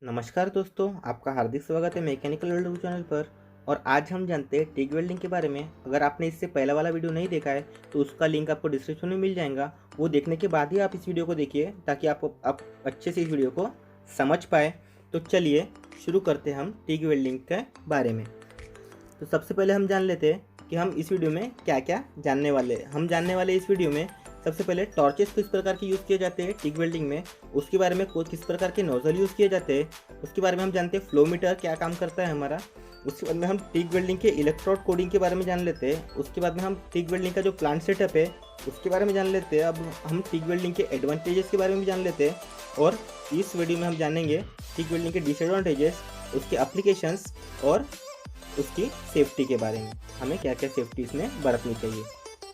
नमस्कार दोस्तों, आपका हार्दिक स्वागत है मैकेनिकल वर्ल्ड चैनल पर। और आज हम जानते हैं टिग वेल्डिंग के बारे में। अगर आपने इससे पहला वाला वीडियो नहीं देखा है तो उसका लिंक आपको डिस्क्रिप्शन में मिल जाएगा। वो देखने के बाद ही आप इस वीडियो को देखिए ताकि आप अच्छे से इस वीडियो को समझ पाए। तो चलिए शुरू करते हैं हम टिग वेल्डिंग के बारे में। तो सबसे पहले हम जान लेते हैं कि हम इस वीडियो में क्या क्या जानने वाले हैं। हम जानने वाले इस वीडियो में सबसे पहले टॉर्चेस किस प्रकार के यूज़ किए जाते हैं टिग वेल्डिंग में, उसके बारे में किस प्रकार के नोजल यूज़ किए जाते हैं, उसके बारे में हम जानते हैं फ्लो मीटर क्या काम करता है हमारा। उसके बाद में हम टिग वेल्डिंग के इलेक्ट्रोड कोडिंग के बारे में जान लेते हैं। उसके बाद में हम टिग वेल्डिंग का जो प्लांट सेटअप है उसके बारे में जान लेते हैं। अब हम टिग वेल्डिंग के एडवांटेजेस के बारे में भी जान लेते हैं। और इस वीडियो में हम जानेंगे टिग वेल्डिंग के डिसएडवांटेजेस, उसके एप्लीकेशंस और उसकी सेफ्टी के बारे में, हमें क्या क्या सेफ्टी इसमें बरतनी चाहिए।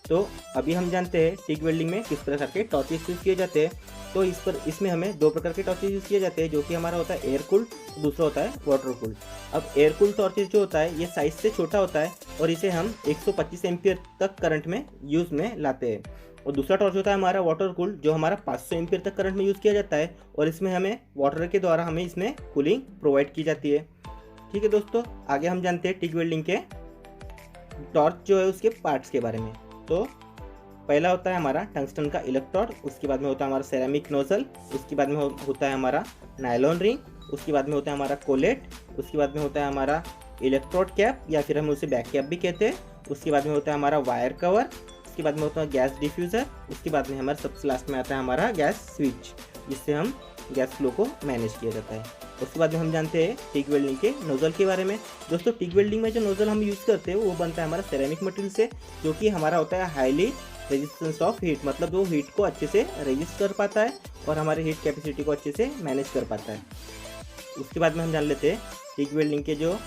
तो अभी हम जानते हैं टिग वेल्डिंग में किस प्रकार के टॉर्चेस यूज़ किए जाते हैं। तो इसमें हमें दो प्रकार के टॉर्चेस यूज़ किए जाते हैं, जो कि हमारा होता है एयर कूल्ड, दूसरा होता है वाटर कूल्ड। अब एयर कूल्ड टॉर्चेस जो होता है ये साइज से छोटा होता है और इसे हम 125 एम्पियर तक करंट में यूज़ में लाते हैं। और दूसरा टॉर्च होता है हमारा वाटर कूल्ड, जो हमारा 500 एम्पियर तक करंट में यूज़ किया जाता है और इसमें हमें वाटर के द्वारा हमें इसमें कूलिंग प्रोवाइड की जाती है। ठीक है दोस्तों, आगे हम जानते हैं टिग वेल्डिंग के टॉर्च जो है उसके पार्ट्स के बारे में। तो पहला होता है हमारा टंगस्टन का इलेक्ट्रोड, उसके बाद में होता है हमारा सेरामिक नोजल, उसके बाद में होता है हमारा नायलॉन रिंग, उसके बाद में होता है हमारा कोलेट, उसके बाद में होता है हमारा इलेक्ट्रोड कैप या फिर हम उसे बैक कैप भी कहते हैं, उसके बाद में होता है हमारा वायर कवर, उसके बाद में होता है गैस डिफ्यूज़र, उसके बाद में हमारा सबसे लास्ट में आता है हमारा गैस स्विच, जिससे हम गैस फ्लो को मैनेज किया जाता है। उसके बाद में हम जानते हैं टिग वेल्डिंग के नोजल के बारे में। दोस्तों टिग वेल्डिंग में जो नोजल हम यूज़ करते हैं वो बनता है हमारा सेरेमिक मटेरियल से, जो कि हमारा होता है हाईली रेजिस्टेंस ऑफ हीट, मतलब वो हीट को अच्छे से रेजिस्ट कर पाता है और हमारे हीट कैपेसिटी को अच्छे से मैनेज कर पाता है। उसके बाद में हम जान लेते हैं टिग वेल्डिंग के जो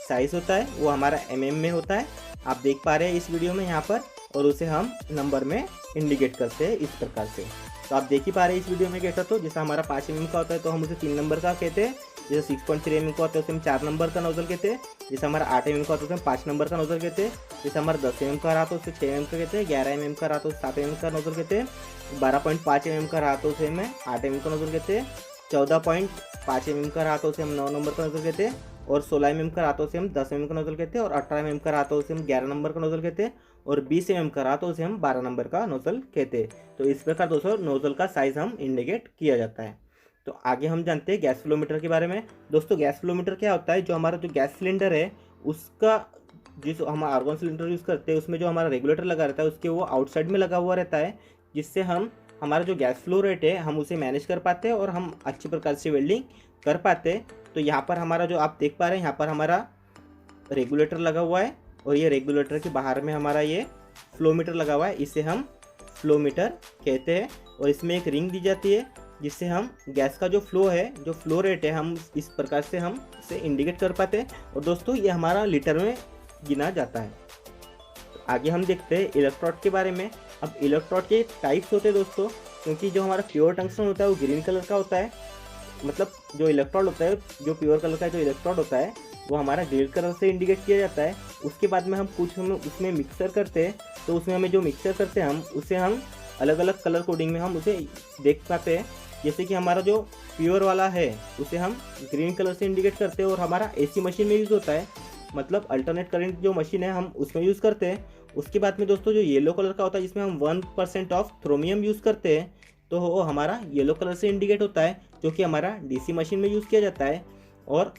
साइज़ होता है वो हमारा mm में होता है। आप देख पा रहे हैं इस वीडियो में यहाँ पर, और उसे हम नंबर में इंडिकेट करते हैं इस प्रकार से। तो आप देख ही पा रहे हैं इस वीडियो में कैसा। तो जैसा हमारा 5 mm का होता है तो हम उसे 3 नंबर का कहते हैं, जैसे 6.3 mm का होता है उसे हम 4 नंबर का नोजल कहते हैं, जैसे हमारा 8 mm का होता है उसे हम 5 नंबर का नोजल कहते हैं, जैसे हमारा 10 mm का रहा तो उसे 6 mm का कहते हैं, 11 mm का रहा तो 7 mm का नोजल कहते हैं, 12.5 mm का रहा तो उसे हमें 8 mm का नोजल कहते हैं, 14.5 mm का रहा तो उसे हम 9 नंबर का नोजल कहते हैं, और 16 mm का रहा तो उसे हम 10 mm का नोजल कहते हैं, और 18 mm का रहा तो उसे हम 11 नंबर का नोजल कहते हैं, और 20 mm का रहा तो उसे हम 12 नंबर का नोजल कहते हैं। तो इस प्रकार दोस्तों नोजल का साइज हम इंडिकेट किया जाता है। तो आगे हम जानते हैं गैस फ्लो मीटर के बारे में। दोस्तों गैस फ्लो मीटर क्या होता है, जो हमारा जो गैस सिलेंडर है उसका जिस हम आर्गन सिलेंडर यूज़ करते हैं उसमें जो हमारा रेगुलेटर लगा रहता है उसके वो आउटसाइड में लगा हुआ रहता है, जिससे हम हमारा जो गैस फ्लो रेट है हम उसे मैनेज कर पाते हैं और हम अच्छी प्रकार से वेल्डिंग कर पाते हैं। तो यहाँ पर हमारा जो आप देख पा रहे हैं यहाँ पर हमारा रेगुलेटर लगा हुआ है और ये रेगुलेटर के बाहर में हमारा ये फ्लो मीटर लगा हुआ है, इसे हम फ्लो मीटर कहते हैं। और इसमें एक रिंग दी जाती है जिससे हम गैस का जो फ्लो है, जो फ्लो रेट है, हम इस प्रकार से हम इसे इंडिकेट कर पाते हैं। और दोस्तों ये हमारा लीटर में गिना जाता है। तो आगे हम देखते हैं इलेक्ट्रोड के बारे में। अब इलेक्ट्रोड के टाइप्स होते हैं दोस्तों, क्योंकि जो हमारा प्योर टंगस्टन होता है वो ग्रीन कलर का होता है, मतलब जो इलेक्ट्रोड होता है, जो प्योर कलर का जो इलेक्ट्रोड होता है वो हमारा ग्रीन कलर से इंडिकेट किया जाता है। उसके बाद में हम उसमें मिक्सर करते हैं, तो उसमें हमें जो मिक्सर करते हैं हम उसे हम अलग अलग कलर कोडिंग में हम उसे देख पाते हैं। जैसे कि हमारा जो प्योर वाला है उसे हम ग्रीन कलर से इंडिकेट करते हैं और हमारा एसी मशीन में यूज़ होता है, मतलब अल्टरनेट करंट जो मशीन है हम उसमें यूज़ करते हैं। उसके बाद में दोस्तों जो येलो कलर का होता है जिसमें हम 1% ऑफ थ्रोमियम यूज़ करते हैं, तो वो हमारा येलो कलर से इंडिकेट होता है, जो कि हमारा डीसी मशीन में यूज़ किया जाता है। और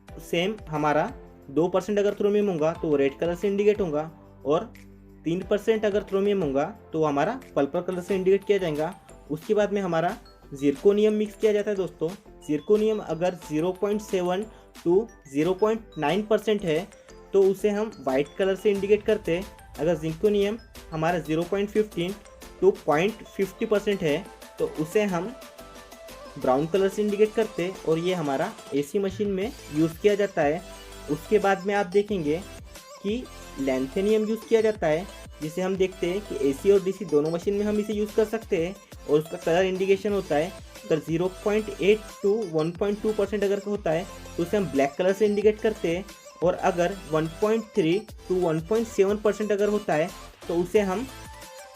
सेम हमारा 2% अगर थ्रोमियम होगा तो वो रेड कलर से इंडिकेट होगा, और 3% अगर थ्रोमियम होगा तो हमारा पर्पल कलर से इंडिकेट किया जाएगा। उसके बाद में हमारा जिरकोनियम मिक्स किया जाता है दोस्तों। जिरकोनियम अगर 0.7 टू 0.9% है तो उसे हम वाइट कलर से इंडिकेट करते हैं। अगर जिरकोनियम हमारा 0.15 टू 0.50% है तो उसे हम ब्राउन कलर से इंडिकेट करते हैं, और ये हमारा एसी मशीन में यूज़ किया जाता है। उसके बाद में आप देखेंगे कि लैंथेनियम यूज़ किया जाता है, जिसे हम देखते हैं कि एसी और डीसी दोनों मशीन में हम इसे यूज़ कर सकते हैं, और उसका कलर इंडिकेशन होता है। अगर 0.8 टू 1.2% अगर होता है तो उसे हम ब्लैक कलर से इंडिकेट करते हैं, और अगर 1.3 टू 1.7% अगर होता है तो उसे हम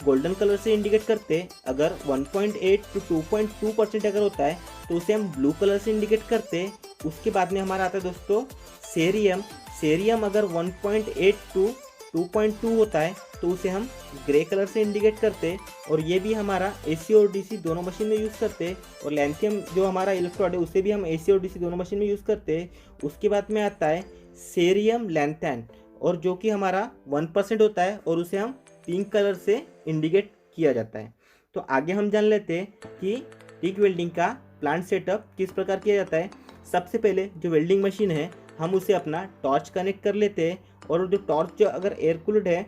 गोल्डन कलर से इंडिकेट करते हैं। अगर 1.8 टू 2.2% अगर होता है तो उसे हम ब्लू कलर से इंडिकेट करते हैं, उसके बाद में हमारा आता है दोस्तों सेरियम। सेरियम अगर 1.8 टू 2.2 होता है तो उसे हम ग्रे कलर से इंडिकेट करते हैं, और ये भी हमारा AC और DC दोनों मशीन में यूज़ करते हैं। और लैंथियम जो हमारा इलेक्ट्रोड है उसे भी हम AC और DC दोनों मशीन में यूज़ करते हैं। उसके बाद में आता है सेरियम लैंथैन, और जो कि हमारा 1% होता है और उसे हम पिंक कलर से इंडिकेट किया जाता है। तो आगे हम जान लेते हैं कि टिक वेल्डिंग का प्लांट सेटअप किस प्रकार किया जाता है। सबसे पहले जो वेल्डिंग मशीन है हम उसे अपना टॉर्च कनेक्ट कर लेते हैं, और जो टॉर्च जो अगर एयर कूल्ड है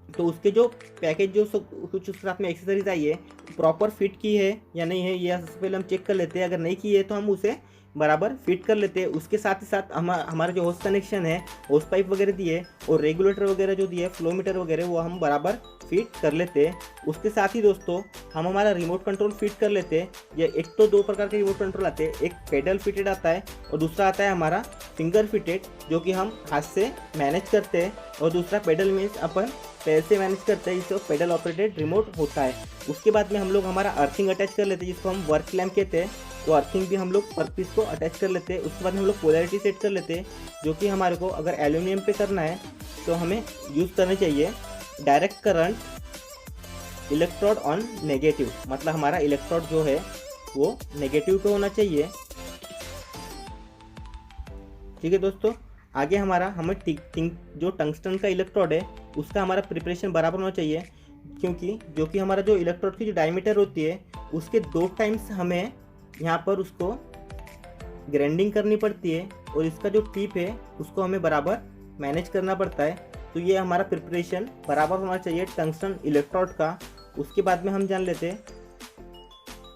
तो उसके जो पैकेज जो कुछ उसके साथ में एक्सेसरीज आई है प्रॉपर फिट की है या नहीं है, ये सबसे पहले हम चेक कर लेते हैं। अगर नहीं की है तो हम उसे बराबर फिट कर लेते हैं। उसके साथ ही साथ हमारा जो होस कनेक्शन है, होस पाइप वगैरह दिए और रेगुलेटर वगैरह जो दिए, फ्लो मीटर वगैरह, वो हम बराबर फिट कर लेते हैं। उसके साथ ही दोस्तों हम हमारा रिमोट कंट्रोल फिट कर लेते हैं। ये एक तो दो प्रकार के रिमोट कंट्रोल आते हैं, एक पेडल फिटेड आता है और दूसरा आता है हमारा फिंगर फिटेड, जो कि हम हाथ से मैनेज करते हैं, और दूसरा पेडल मीन्स अपन पैर से मैनेज करते हैं, जिसको पेडल ऑपरेटेड रिमोट होता है। उसके बाद में हम लोग हमारा अर्थिंग अटैच कर लेते हैं, जिसको हम वर्क लैम्प कहते हैं। तो अर्थिंग भी हम लोग वर्कपीस को अटैच कर लेते हैं। उसके बाद हम लोग पोलैरिटी सेट कर लेते हैं, जो कि हमारे को अगर एल्यूमिनियम पे करना है तो हमें यूज़ करना चाहिए direct current electrode on negative, मतलब हमारा इलेक्ट्रोड जो है वो नेगेटिव पे होना चाहिए। ठीक है दोस्तों, आगे हमें जो टंगस्टन का इलेक्ट्रोड है उसका हमारा प्रिपरेशन बराबर होना चाहिए, क्योंकि जो कि हमारा जो इलेक्ट्रोड की जो डायमीटर होती है उसके 2 टाइम्स हमें यहाँ पर उसको ग्राइंडिंग करनी पड़ती है, और इसका जो टिप है उसको हमें बराबर मैनेज करना पड़ता है। तो ये हमारा प्रिपरेशन बराबर होना चाहिए टंगस्टन इलेक्ट्रोड का। उसके बाद में हम जान लेते हैं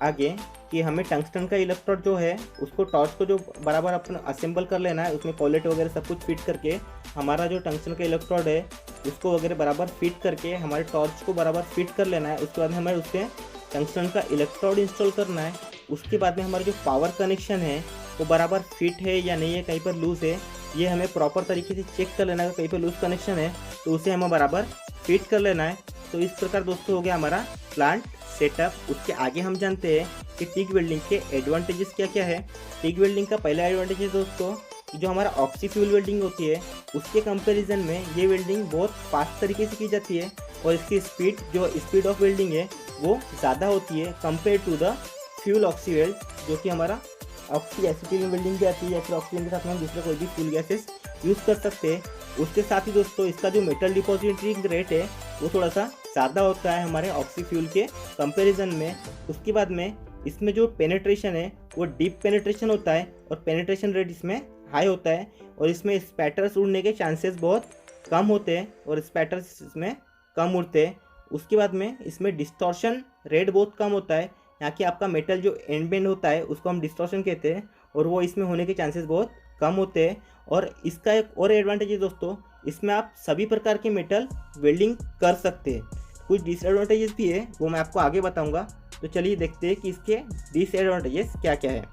आगे कि हमें टंगस्टन का इलेक्ट्रोड जो है उसको टॉर्च को जो बराबर अपना असेंबल कर लेना है, उसमें पॉलेट वगैरह सब कुछ फिट करके हमारा जो टंगस्टन का इलेक्ट्रोड है उसको वगैरह बराबर फिट करके हमारे टॉर्च को बराबर फिट कर लेना है। उसके बाद हमें उससे टंगस्टन का इलेक्ट्रोड इंस्टॉल करना है। उसके बाद में हमारा जो पावर कनेक्शन है वो बराबर फिट है या नहीं है, कहीं पर लूज़ है, ये हमें प्रॉपर तरीके से चेक कर लेना है। कहीं पर लूज़ कनेक्शन है तो उसे हमें बराबर फिट कर लेना है। तो इस प्रकार दोस्तों हो गया हमारा प्लांट सेटअप। उसके आगे हम जानते हैं कि टिक वेल्डिंग के एडवांटेजेस क्या क्या है। टिक वेल्डिंग का पहला एडवांटेज है दोस्तों कि जो हमारा ऑक्सी फ्यूल वेल्डिंग होती है उसके कंपैरिजन में ये वेल्डिंग बहुत फास्ट तरीके से की जाती है, और इसकी स्पीड ऑफ वेल्डिंग है वो ज़्यादा होती है compare to the fuel oxy weld, जो कि हमारा ऑक्सी एसिटिलीन वेल्डिंग भी आती है, या फिर ऑक्सीजन के साथ में हम दूसरे कोई भी फ्यूल गैसेस यूज़ कर सकते हैं। उसके साथ ही दोस्तों इसका जो मेटल डिपॉजिटिंग रेट है वो थोड़ा सा ज़्यादा होता है हमारे ऑक्सी फ्यूल के कंपैरिजन में। उसके बाद में इसमें जो पेनिट्रेशन है वो डीप पेनिट्रेशन होता है, और पेनिट्रेशन रेट इसमें हाई होता है, और इसमें स्पैटर्स उड़ने के चांसेस बहुत कम होते हैं, और स्पैटर्स इसमें कम उड़ते हैं। उसके बाद में इसमें डिस्टॉर्शन रेट बहुत कम होता है, यहाँ कि आपका मेटल जो एंड बेंड होता है उसको हम डिस्टॉर्शन कहते हैं, और वो इसमें होने के चांसेस बहुत कम होते हैं। और इसका एक और एडवांटेज है दोस्तों, इसमें आप सभी प्रकार के मेटल वेल्डिंग कर सकते हैं। कुछ डिसएडवांटेजेस भी है वो मैं आपको आगे बताऊंगा। तो चलिए देखते हैं कि इसके डिसएडवांटेजेस क्या क्या है।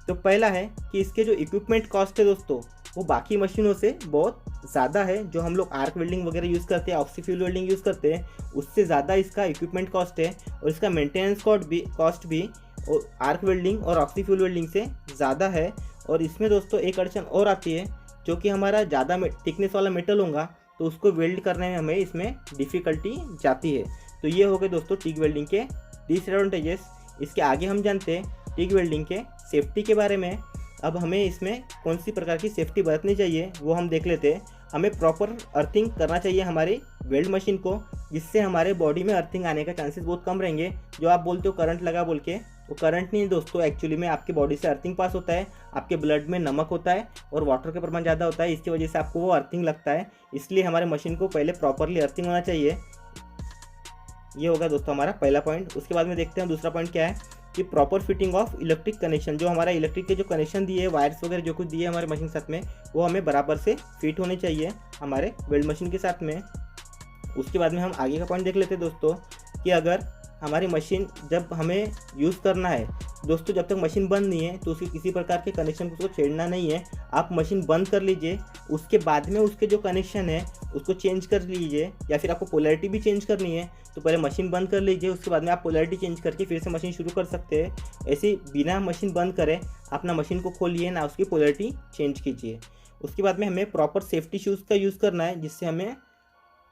तो पहला है कि इसके जो इक्विपमेंट कॉस्ट है दोस्तों वो बाकी मशीनों से बहुत ज़्यादा है। जो हम लोग आर्क वेल्डिंग वगैरह यूज़ करते हैं, ऑक्सी फ्यूल वेल्डिंग यूज़ करते हैं, उससे ज़्यादा इसका इक्विपमेंट कॉस्ट है, और इसका मेंटेनेंस कॉस्ट भी और आर्क वेल्डिंग और ऑक्सी फ्यूल वेल्डिंग से ज़्यादा है। और इसमें दोस्तों एक अड़चन और आती है, जो कि हमारा ज़्यादा थिकनेस वाला मेटल होगा तो उसको वेल्ड करने में हमें इसमें डिफ़िकल्टी जाती है। तो ये हो गए दोस्तों टिक वेल्डिंग के डिसएडवांटेजेस। इसके आगे हम जानते हैं टिक वेल्डिंग के सेफ्टी के बारे में। अब हमें इसमें कौन सी प्रकार की सेफ्टी बरतनी चाहिए वो हम देख लेते हैं। हमें प्रॉपर अर्थिंग करना चाहिए हमारी वेल्ड मशीन को, जिससे हमारे बॉडी में अर्थिंग आने का चांसेस बहुत कम रहेंगे। जो आप बोलते हो करंट लगा बोल के, वो करंट नहीं दोस्तों, एक्चुअली में आपके बॉडी से अर्थिंग पास होता है। आपके ब्लड में नमक होता है और वाटर का प्रमाण ज़्यादा होता है, इसकी वजह से आपको वो अर्थिंग लगता है। इसलिए हमारे मशीन को पहले प्रॉपरली अर्थिंग होना चाहिए। ये होगा दोस्तों हमारा पहला पॉइंट। उसके बाद में देखते हैं दूसरा पॉइंट क्या है कि proper fitting of electric connection. जो हमारा इलेक्ट्रिक के जो कनेक्शन दिए, वायर्स वगैरह जो कुछ दिए हमारे मशीन के साथ में, वो हमें बराबर से फिट होने चाहिए हमारे वेल्ड मशीन के साथ में। उसके बाद में हम आगे का पॉइंट देख लेते हैं दोस्तों कि अगर हमारी मशीन जब हमें यूज़ करना है दोस्तों, जब तक मशीन बंद नहीं है तो उसके किसी प्रकार के कनेक्शन को छेड़ना नहीं है। आप मशीन बंद कर लीजिए, उसके बाद में उसके जो कनेक्शन है उसको चेंज कर लीजिए, या फिर आपको पोलैरिटी भी चेंज करनी है तो पहले मशीन बंद कर लीजिए, उसके बाद में आप पोलैरिटी चेंज करके फिर से मशीन शुरू कर सकते हैं। ऐसे बिना मशीन बंद करें अपना मशीन को खोलिए, ना उसकी पोलैरिटी चेंज कीजिए। उसके बाद में हमें प्रॉपर सेफ्टी शूज़ का यूज़ करना है, जिससे हमें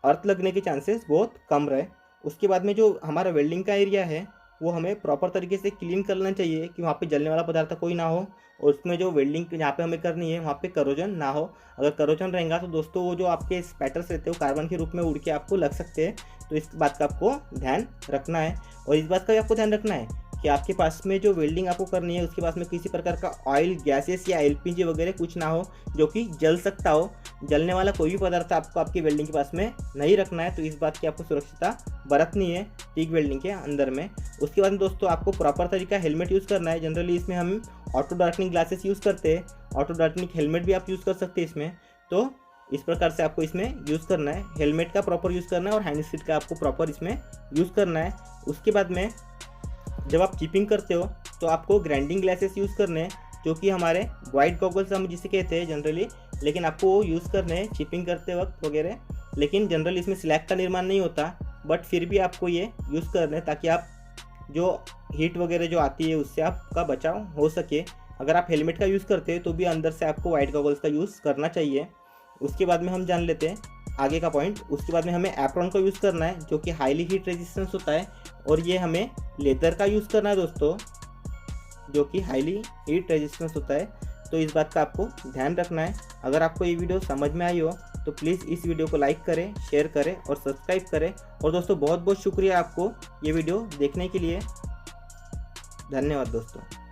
अर्थ लगने के चांसेस बहुत कम रहे। उसके बाद में जो हमारा वेल्डिंग का एरिया है वो हमें प्रॉपर तरीके से क्लीन करना चाहिए कि वहाँ पे जलने वाला पदार्थ कोई ना हो, और उसमें जो वेल्डिंग जहाँ पे हमें करनी है वहाँ पे करोजन ना हो। अगर करोजन रहेगा तो दोस्तों वो जो आपके स्पैटर्स रहते हैं वो कार्बन के रूप में उड़ के आपको लग सकते हैं, तो इस बात का आपको ध्यान रखना है। और इस बात का भी आपको ध्यान रखना है कि आपके पास में जो वेल्डिंग आपको करनी है उसके पास में किसी प्रकार का ऑयल, गैसेस या एलपीजी वगैरह कुछ ना हो जो कि जल सकता हो। जलने वाला कोई भी पदार्थ आपको आपकी वेल्डिंग के पास में नहीं रखना है, तो इस बात की आपको सुरक्षिता बरतनी है टिग वेल्डिंग के अंदर में। उसके बाद में दोस्तों आपको प्रॉपर तरीका हेलमेट यूज़ करना है। जनरली इसमें हम ऑटो डार्कनिंग ग्लासेस यूज़ करते हैं, ऑटो डार्कनिंग हेलमेट भी आप यूज़ कर सकते हैं इसमें। तो इस प्रकार से आपको इसमें यूज़ करना है, हेलमेट का प्रॉपर यूज़ करना है और हैंड सीट का आपको प्रॉपर इसमें यूज़ करना है। उसके बाद में जब आप चिपिंग करते हो तो आपको ग्राइंडिंग ग्लासेस यूज़ करने हैं, जो कि हमारे वाइट गॉगल्स हम जिसे कहते हैं जनरली, लेकिन आपको वो यूज़ करने हैं चिपिंग करते वक्त वगैरह। लेकिन जनरली इसमें स्लैग का निर्माण नहीं होता, बट फिर भी आपको ये यूज़ करना है ताकि आप जो हीट वगैरह जो आती है उससे आपका बचाव हो सके। अगर आप हेलमेट का यूज़ करते हैं तो भी अंदर से आपको वाइट गॉगल्स का यूज़ करना चाहिए। उसके बाद में हम जान लेते हैं आगे का पॉइंट। उसके बाद में हमें एप्रॉन का यूज़ करना है जो कि हाईली हीट रेजिस्टेंस होता है, और ये हमें लेदर का यूज़ करना है दोस्तों, जो कि हाईली हीट रेजिस्टेंस होता है। तो इस बात का आपको ध्यान रखना है। अगर आपको ये वीडियो समझ में आई हो तो प्लीज़ इस वीडियो को लाइक करें, शेयर करें और सब्सक्राइब करें। और दोस्तों बहुत बहुत शुक्रिया आपको ये वीडियो देखने के लिए। धन्यवाद दोस्तों।